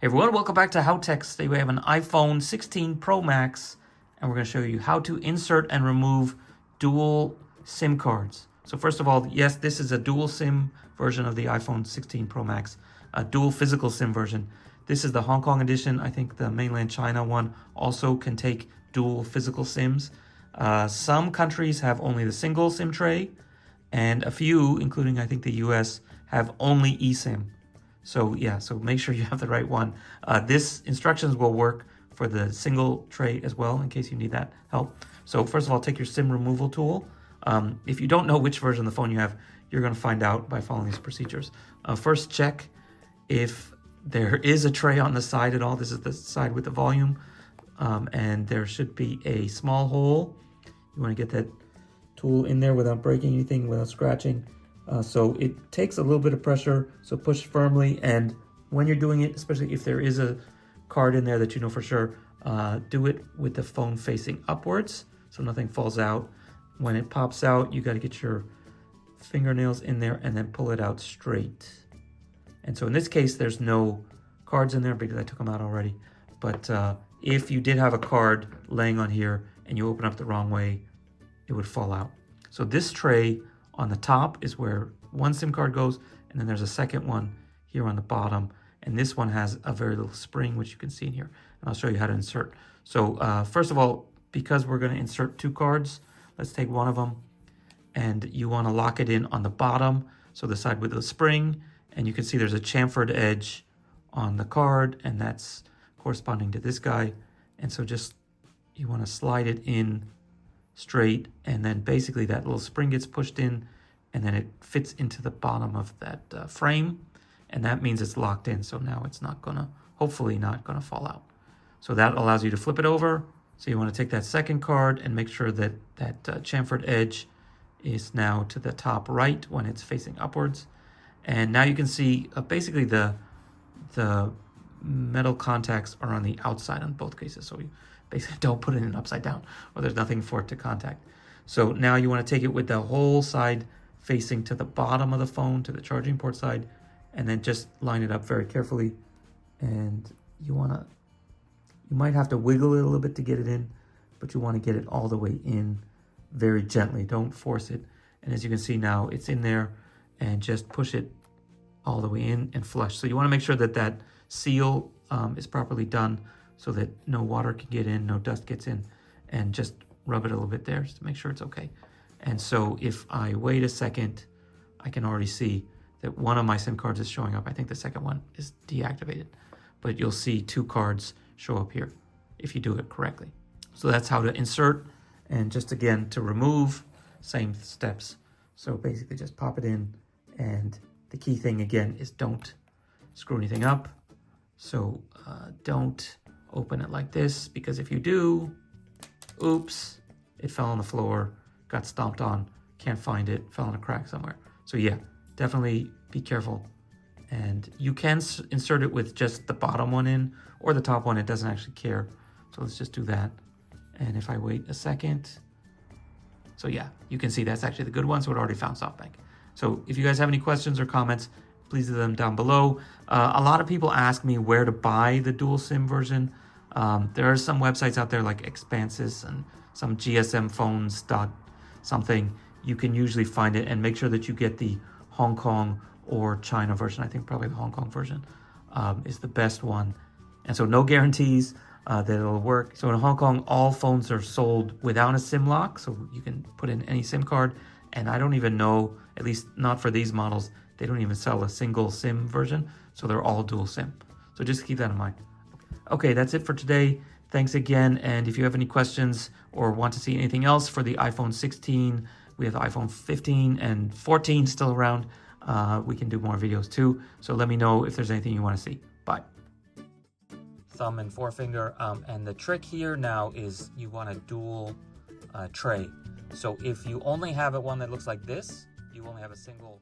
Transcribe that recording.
Hey everyone, welcome back to Howtechs. Today we have an iPhone 16 Pro Max and we're going to show you how to insert and remove dual SIM cards. So first of all, yes, this is a dual SIM version of the iPhone 16 Pro Max, a dual physical SIM version. This is the Hong Kong edition. I think the mainland China one also can take dual physical SIMs. Some countries have only the single SIM tray, and a few, including I think the US, have only eSIM. So yeah, so make sure you have the right one. This instructions will work for the single tray as well, in case you need that help. So first of all, take your SIM removal tool. If you don't know which version of the phone you have, you're going to find out by following these procedures. First, check if there is a tray on the side at all. This is the side with the volume, and there should be a small hole. You want to get that tool in there without breaking anything, without scratching. So it takes a little bit of pressure, so push firmly, and when you're doing it, especially if there is a card in there that you know for sure, do it with the phone facing upwards so nothing falls out. When it pops out, you got to get your fingernails in there and then pull it out straight. And so in this case, there's no cards in there because I took them out already. But if you did have a card laying on here and you open up the wrong way, it would fall out. So this tray on the top is where one SIM card goes, and then there's a second one here on the bottom, and this one has a very little spring, which you can see in here, and I'll show you how to insert. So first of all, because we're going to insert two cards, let's take one of them, and you want to lock it in on the bottom, so the side with the spring, and you can see there's a chamfered edge on the card, and that's corresponding to this guy, and so just you want to slide it in straight, and then basically that little spring gets pushed in, and then it fits into the bottom of that frame, and that means it's locked in. So now it's not gonna, hopefully not gonna fall out. So that allows you to flip it over. So you want to take that second card and make sure that that chamfered edge is now to the top right when it's facing upwards, and now you can see basically the metal contacts are on the outside on both cases. So you basically don't put it in upside down, or there's nothing for it to contact. So now you want to take it with the whole side facing to the bottom of the phone, to the charging port side, and then just line it up very carefully. And you might have to wiggle it a little bit to get it in, but you want to get it all the way in very gently. Don't force it. And as you can see now, it's in there, and just push it all the way in and flush. So you want to make sure that that seal is properly done, so that no water can get in, no dust gets in, and just rub it a little bit there just to make sure it's okay. And so if I wait a second, I can already see that one of my SIM cards is showing up. I think the second one is deactivated, but you'll see two cards show up here if you do it correctly. So that's how to insert, and just again to remove, same steps. So basically just pop it in, and the key thing again is don't screw anything up. So don't open it like this, because if you do, oops, it fell on the floor, got stomped on, can't find it, fell in a crack somewhere. So yeah, definitely be careful. And you can insert it with just the bottom one in, or the top one, it doesn't actually care. So let's just do that. And if I wait a second, so yeah, you can see that's actually the good one, so it already found SoftBank. So if you guys have any questions or comments, please do them down below. A lot of people ask me where to buy the dual SIM version. There are some websites out there like Expansis and some GSM phones something. You can usually find it, and make sure that you get the Hong Kong or China version. I think probably the Hong Kong version is the best one. And so no guarantees that it'll work. So in Hong Kong, all phones are sold without a SIM lock, so you can put in any SIM card. And I don't even know, at least not for these models, they don't even sell a single SIM version. So they're all dual SIM. So just keep that in mind. Okay, that's it for today. Thanks again. And if you have any questions or want to see anything else for the iPhone 16, we have the iPhone 15 and 14 still around. We can do more videos too. So let me know if there's anything you want to see. Bye. Thumb and forefinger. And the trick here now is you want a dual tray. So if you only have one that looks like this, you only have a single